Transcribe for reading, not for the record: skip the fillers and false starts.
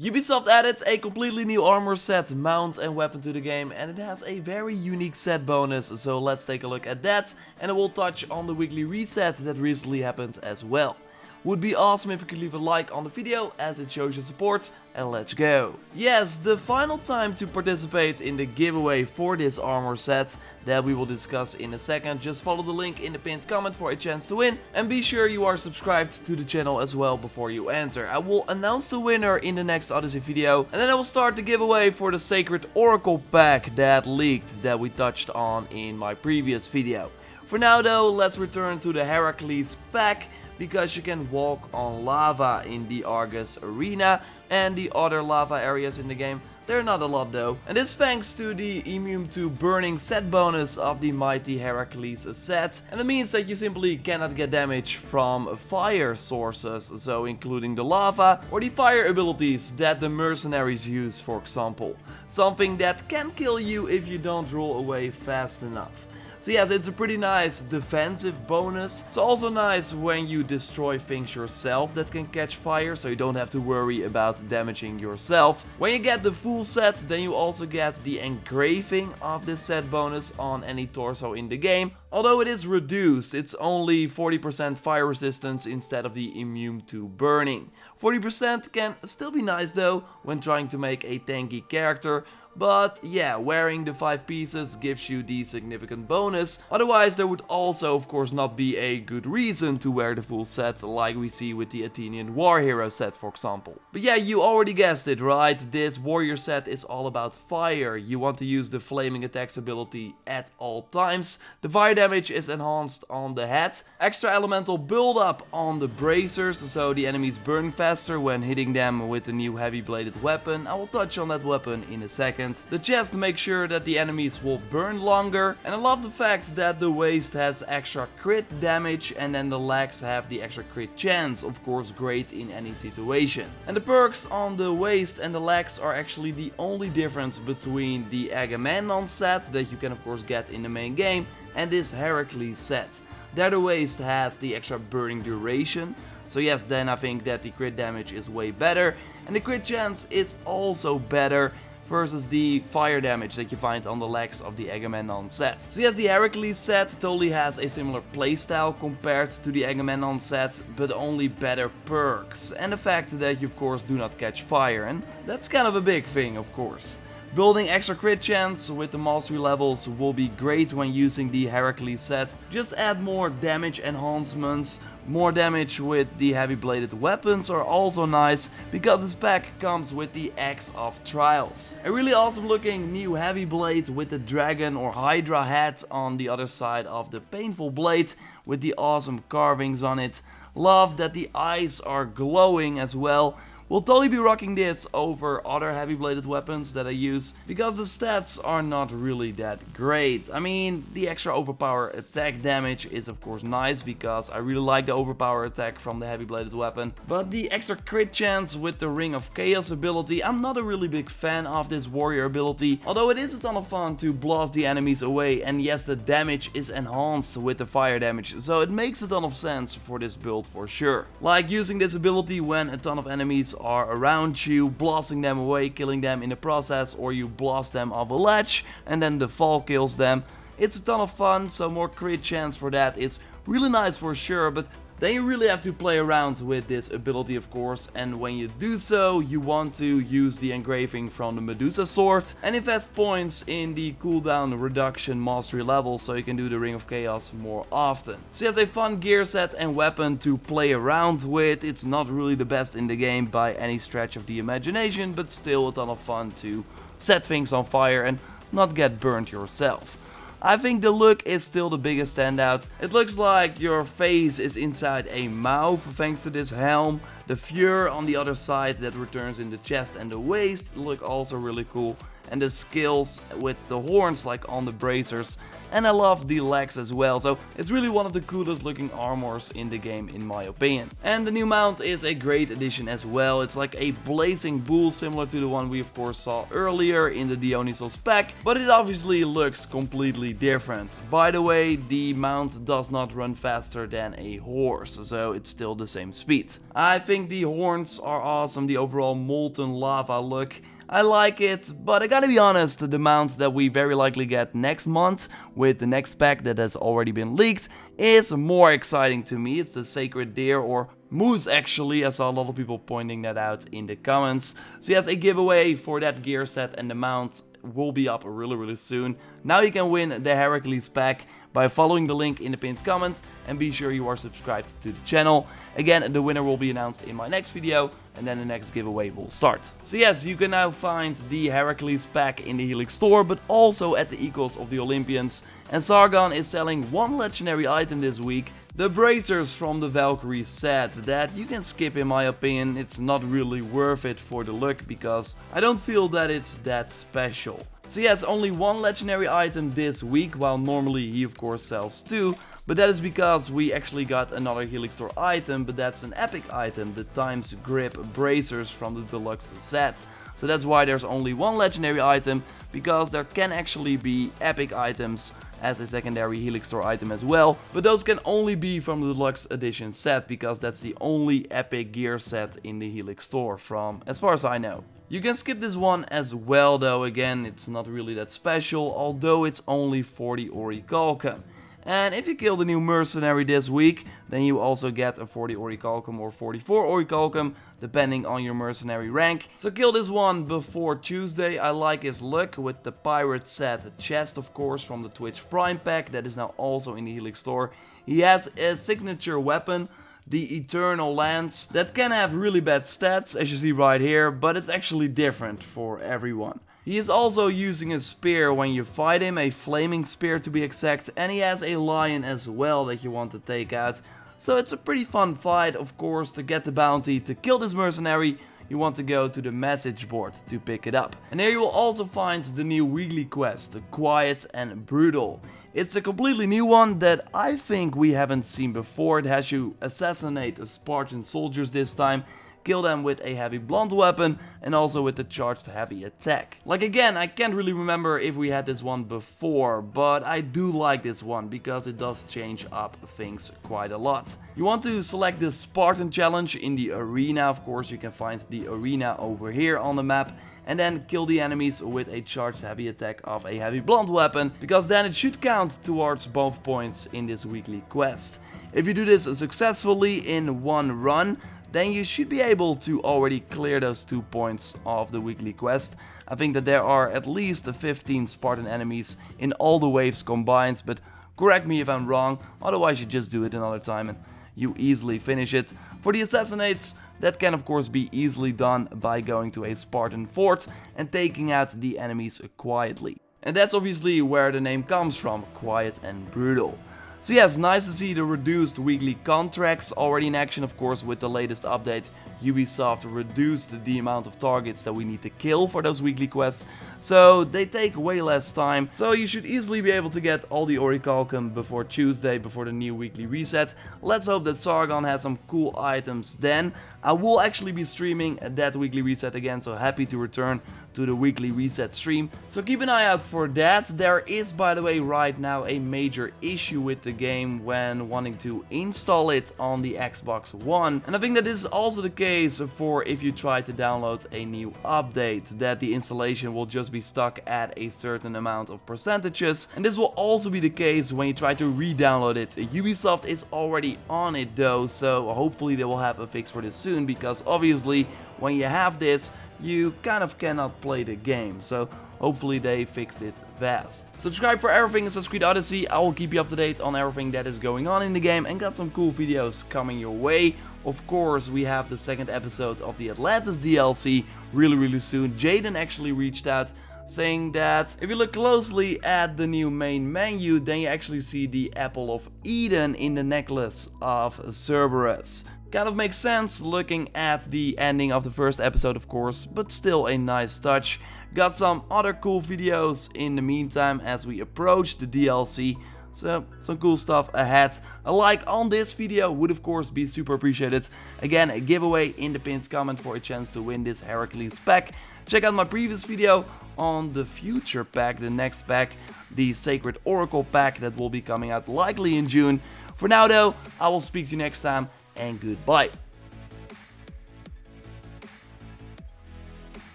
Ubisoft added a completely new armor set, mount and weapon to the game, and it has a very unique set bonus, so let's take a look at that, and I will touch on the weekly reset that recently happened as well. Would be awesome if you could leave a like on the video as it shows your support, and let's go. Yes, the final time to participate in the giveaway for this armor set that we will discuss in a second. Just follow the link in the pinned comment for a chance to win, and be sure you are subscribed to the channel as well before you enter. I will announce the winner in the next Odyssey video, and then I will start the giveaway for the Sacred Oracle pack that leaked that we touched on in my previous video. For now though, let's return to the Herakles pack, because you can walk on lava in the Argus arena and the other lava areas in the game. They're not a lot though, and this thanks to the immune to burning set bonus of the mighty Herakles set, and it means that you simply cannot get damage from fire sources, so including the lava or the fire abilities that the mercenaries use, for example. Something that can kill you if you don't roll away fast enough. So yes, it's a pretty nice defensive bonus. It's also nice when you destroy things yourself that can catch fire, so you don't have to worry about damaging yourself. When you get the full set, then you also get the engraving of this set bonus on any torso in the game. Although it is reduced, it's only 40% fire resistance instead of the immune to burning. 40% can still be nice though when trying to make a tanky character. But yeah, wearing the 5 pieces gives you the significant bonus. Otherwise there would also of course not be a good reason to wear the full set, like we see with the Athenian war hero set for example. But yeah, you already guessed it, right? This warrior set is all about fire. You want to use the flaming attacks ability at all times. The fire damage is enhanced on the head. Extra elemental build up on the bracers, so the enemies burn faster when hitting them with the new heavy bladed weapon. I will touch on that weapon in a second. The chest makes sure that the enemies will burn longer, and I love the fact that the waist has extra crit damage and then the legs have the extra crit chance, of course great in any situation. And the perks on the waist and the legs are actually the only difference between the Agamemnon set that you can of course get in the main game and this Herakles set. There the waist has the extra burning duration, so yes, then I think that the crit damage is way better, and the crit chance is also better versus the fire damage that you find on the legs of the Agamemnon set. So yes, the Herakles set totally has a similar playstyle compared to the Agamemnon set, but only better perks, and the fact that you of course do not catch fire, and that's kind of a big thing of course. Building extra crit chance with the mastery levels will be great when using the Herakles set. Just add more damage enhancements. More damage with the heavy bladed weapons are also nice, because this pack comes with the Axe of Trials. A really awesome looking new heavy blade with the dragon or hydra head on the other side of the painful blade with the awesome carvings on it. Love that the eyes are glowing as well. We'll totally be rocking this over other heavy bladed weapons that I use, because the stats are not really that great. I mean, the extra overpower attack damage is of course nice, because I really like the overpower attack from the heavy bladed weapon. But the extra crit chance with the Ring of Chaos ability, I'm not a really big fan of this warrior ability. Although it is a ton of fun to blast the enemies away, and yes, the damage is enhanced with the fire damage, so it makes a ton of sense for this build for sure. Like using this ability when a ton of enemies are around you, blasting them away, killing them in the process, or you blast them off a ledge and then the fall kills them. It's a ton of fun, so more crit chance for that is really nice for sure, but then you really have to play around with this ability of course, and when you do so, you want to use the engraving from the Medusa sword and invest points in the cooldown reduction mastery level so you can do the Ring of Chaos more often. So it's a fun gear set and weapon to play around with. It's not really the best in the game by any stretch of the imagination, but still a ton of fun to set things on fire and not get burnt yourself. I think the look is still the biggest standout. It looks like your face is inside a mouth thanks to this helm. The fur on the other side that returns in the chest and the waist look also really cool. and the skills with the horns like on the bracers. And I love the legs as well, so it's really one of the coolest looking armors in the game in my opinion. And the new mount is a great addition as well. It's like a blazing bull, similar to the one we of course saw earlier in the Dionysos pack, but it obviously looks completely different. By the way, the mount does not run faster than a horse, so it's still the same speed. I think the horns are awesome, the overall molten lava look, I like it, but I gotta be honest, the mount that we very likely get next month with the next pack that has already been leaked is more exciting to me. It's the Sacred Deer, or Moose actually. I saw a lot of people pointing that out in the comments. So yes, a giveaway for that gear set and the mount will be up really soon. Now you can win the Herakles pack by following the link in the pinned comment, and be sure you are subscribed to the channel. Again, the winner will be announced in my next video, and then the next giveaway will start. So yes, you can now find the Herakles pack in the Helix store, but also at the Equals of the Olympians. And Sargon is selling one legendary item this week, the bracers from the Valkyrie set, that you can skip in my opinion. It's not really worth it for the look, because I don't feel that it's that special. So yes, only one legendary item this week, while normally he of course sells two, but that is because we actually got another Helix Store item, but that's an epic item, the Times Grip bracers from the deluxe set. So that's why there's only one legendary item, because there can actually be epic items as a secondary Helix Store item as well, but those can only be from the deluxe edition set, because that's the only epic gear set in the Helix Store from as far as I know. You can skip this one as well though, again it's not really that special, although it's only 40 orichalcum. And if you kill the new mercenary this week, then you also get a 40 orichalcum or 44 orichalcum, depending on your mercenary rank. So kill this one before Tuesday. I like his look with the pirate set chest, of course, from the Twitch Prime pack that is now also in the Helix Store. He has a signature weapon, the Eternal Lance, that can have really bad stats, as you see right here, but it's actually different for everyone. He is also using a spear when you fight him, a flaming spear to be exact, and he has a lion as well that you want to take out. So it's a pretty fun fight, of course. To get the bounty to kill this mercenary, you want to go to the message board to pick it up. And here you will also find the new weekly quest, Quiet and Brutal. It's a completely new one that I think we haven't seen before. It has you assassinate Spartan soldiers this time, kill them with a heavy blunt weapon, and also with the charged heavy attack. Like again, I can't really remember if we had this one before, but I do like this one because it does change up things quite a lot. You want to select the Spartan challenge in the arena, of course you can find the arena over here on the map, and then kill the enemies with a charged heavy attack of a heavy blunt weapon, because then it should count towards both points in this weekly quest. If you do this successfully in one run, then you should be able to already clear those 2 points of the weekly quest. I think that there are at least 15 Spartan enemies in all the waves combined, but correct me if I'm wrong, otherwise you just do it another time and you easily finish it. For the assassinates, that can of course be easily done by going to a Spartan fort and taking out the enemies quietly. And that's obviously where the name comes from, Quiet and Brutal. So yes, nice to see the reduced weekly contracts already in action. Of course, with the latest update, Ubisoft reduced the amount of targets that we need to kill for those weekly quests, so they take way less time. So you should easily be able to get all the orichalcum before Tuesday, before the new weekly reset. Let's hope that Sargon has some cool items then. I will actually be streaming that weekly reset again, so happy to return to the weekly reset stream. So keep an eye out for that. There is, by the way, right now a major issue with the game when wanting to install it on the Xbox One. And I think that this is also the case for if you try to download a new update, that the installation will just be stuck at a certain amount of percentages. And this will also be the case when you try to re-download it. Ubisoft is already on it though, so hopefully they will have a fix for this soon, because obviously when you have this, you kind of cannot play the game, so hopefully they fixed it fast. Subscribe for everything in Creed Odyssey. I will keep you up to date on everything that is going on in the game, and got some cool videos coming your way. Of course, we have the second episode of the Atlantis DLC really soon. Jaden actually reached out saying that if you look closely at the new main menu, then you actually see the Apple of Eden in the necklace of Cerberus. Kind of makes sense looking at the ending of the first episode, of course, but still a nice touch. Got some other cool videos in the meantime as we approach the DLC. So, some cool stuff ahead. A like on this video would of course be super appreciated. Again, a giveaway in the pinned comment for a chance to win this Herakles pack. Check out my previous video on the future pack, the next pack, the Sacred Oracle pack that will be coming out likely in June. For now though, I will speak to you next time and goodbye.